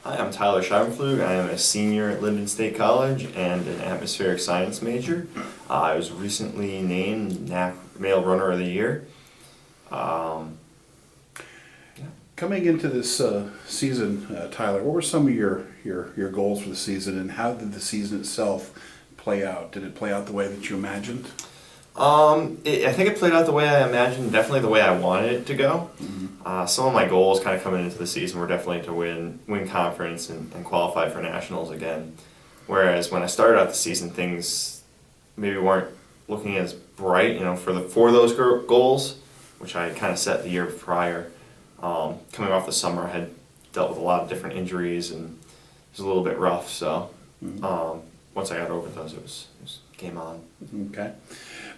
Hi, I'm Tyler Scheibenpflug. I am a senior at Lyndon State College and an atmospheric science major. I was recently named NAC Male Runner of the Year. Coming into this season, Tyler, what were some of your goals for the season, and how did the season itself play out? Did it play out the way that you imagined? I think it played out the way I imagined, definitely the way I wanted it to go. Some of my goals kind of coming into the season were definitely to win conference and qualify for nationals again. Whereas when I started out the season, things maybe weren't looking as bright, for those goals, which I kind of set the year prior. Coming off the summer, I had dealt with a lot of different injuries and it was a little bit rough. So once I got over those, it was game on. Okay.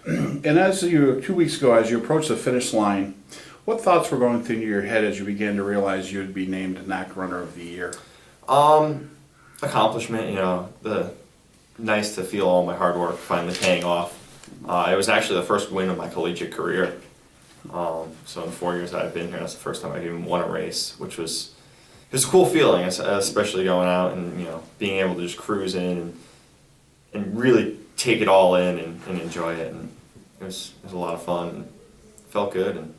And as you 2 weeks ago, as you approached the finish line, what thoughts were going through your head as you began to realize you'd be named NAC Runner of the Year? Accomplishment, nice to feel all my hard work finally paying off. It was actually the first win of my collegiate career. So in the 4 years that I've been here, that's the first time I've even won a race, which was a cool feeling, especially going out and being able to just cruise in and really take it all in and enjoy it. And it was a lot of fun. And felt good and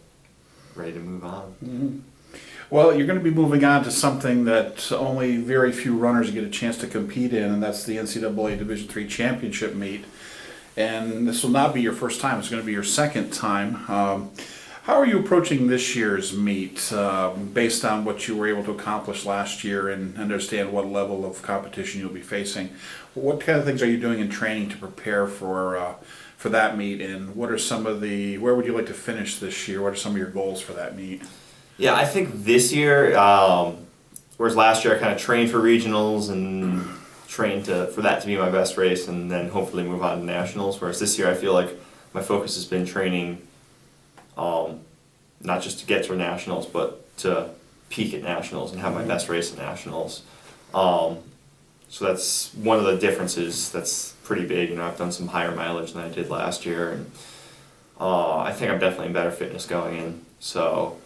ready to move on. Mm-hmm. Well, you're going to be moving on to something that only very few runners get a chance to compete in, and that's the NCAA Division III Championship meet. And this will not be your first time, it's going to be your second time. How are you approaching this year's meet based on what you were able to accomplish last year and understand what level of competition you'll be facing? What kind of things are you doing in training to prepare for that meet, and what are where would you like to finish this year? What are some of your goals for that meet? Yeah, I think this year, whereas last year I kind of trained for regionals and trained for that to be my best race and then hopefully move on to nationals, whereas this year I feel like my focus has been training not just to get to nationals but to peak at nationals and have my best race at nationals. So that's one of the differences that's pretty big. I've done some higher mileage than I did last year, and I think I'm definitely in better fitness going in. So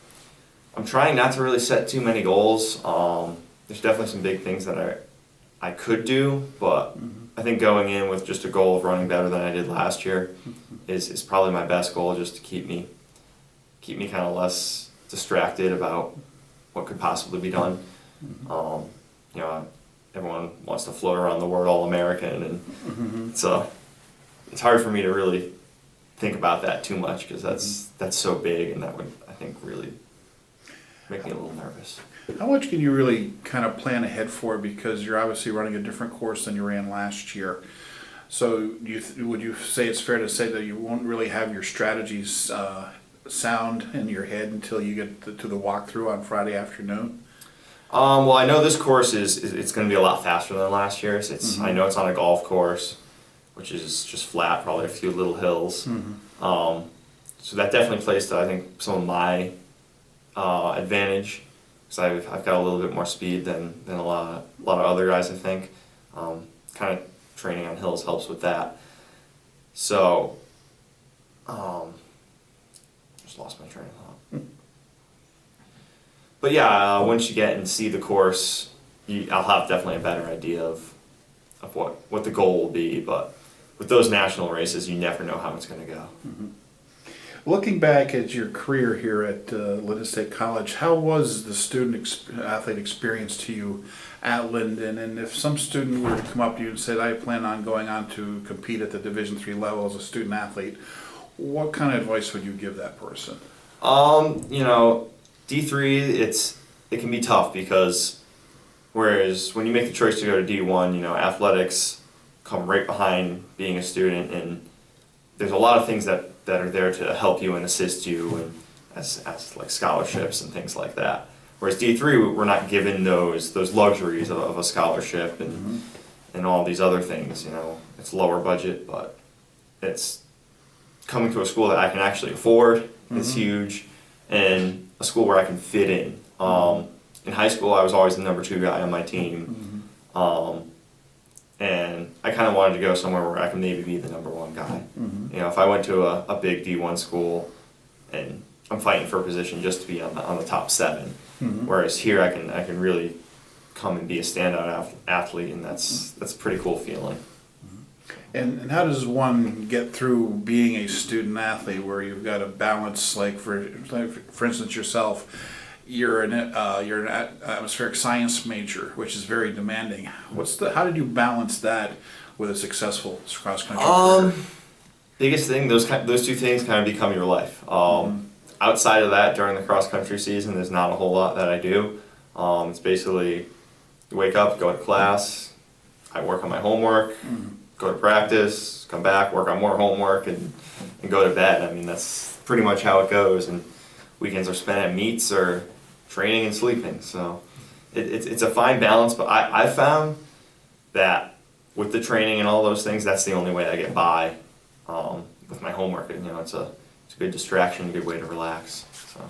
I'm trying not to really set too many goals. There's definitely some big things that I could do, but I think going in with just a goal of running better than I did last year is probably my best goal, just to keep me kind of less distracted about what could possibly be done. Everyone wants to float around the word All-American, and it's hard for me to really think about that too much because that's so big, and that would, I think, really make me a little nervous. How much can you really kind of plan ahead for, because you're obviously running a different course than you ran last year? So would you say it's fair to say that you won't really have your strategies sound in your head until you get to the walkthrough on Friday afternoon? Well, I know this course it's going to be a lot faster than last year's. I know it's on a golf course, which is just flat, probably a few little hills. So that definitely plays to, I think, some of my advantage, because I've got a little bit more speed than a lot of other guys, I think. Kind of training on hills helps with that. So, just lost my train of thought. But yeah, once you get and see the course, I'll have definitely a better idea of what the goal will be. But with those national races, you never know how it's going to go. Looking back at your career here at Lyndon State College, how was the student-athlete experience to you at Lyndon? And if some student were to come up to you and said, I plan on going on to compete at the Division III level as a student-athlete, what kind of advice would you give that person? D3, it can be tough, because whereas when you make the choice to go to D1, athletics come right behind being a student, and there's a lot of things that are there to help you and assist you, and as like scholarships and things like that. Whereas D3, we're not given those luxuries of a scholarship and all these other things. It's lower budget, but it's coming to a school that I can actually afford is huge, and a school where I can fit in. In high school, I was always the number 2 guy on my team, and I kind of wanted to go somewhere where I can maybe be the number 1 guy. If I went to a big D1 school and I'm fighting for a position just to be on the top 7, whereas here I can really come and be a standout athlete, and that's a pretty cool feeling. And how does one get through being a student athlete where you've got to balance, like for instance yourself, you're an atmospheric science major, which is very demanding. How did you balance that with a successful cross country career? Biggest thing, those two things kind of become your life. Outside of that, during the cross country season, there's not a whole lot that I do. It's basically you wake up, go to class, I work on my homework, go to practice, come back, work on more homework, and go to bed. I mean, that's pretty much how it goes. And weekends are spent at meets or training and sleeping. So it's a fine balance, but I found that with the training and all those things, that's the only way I get by with my homework. And, it's a good distraction, a good way to relax. So.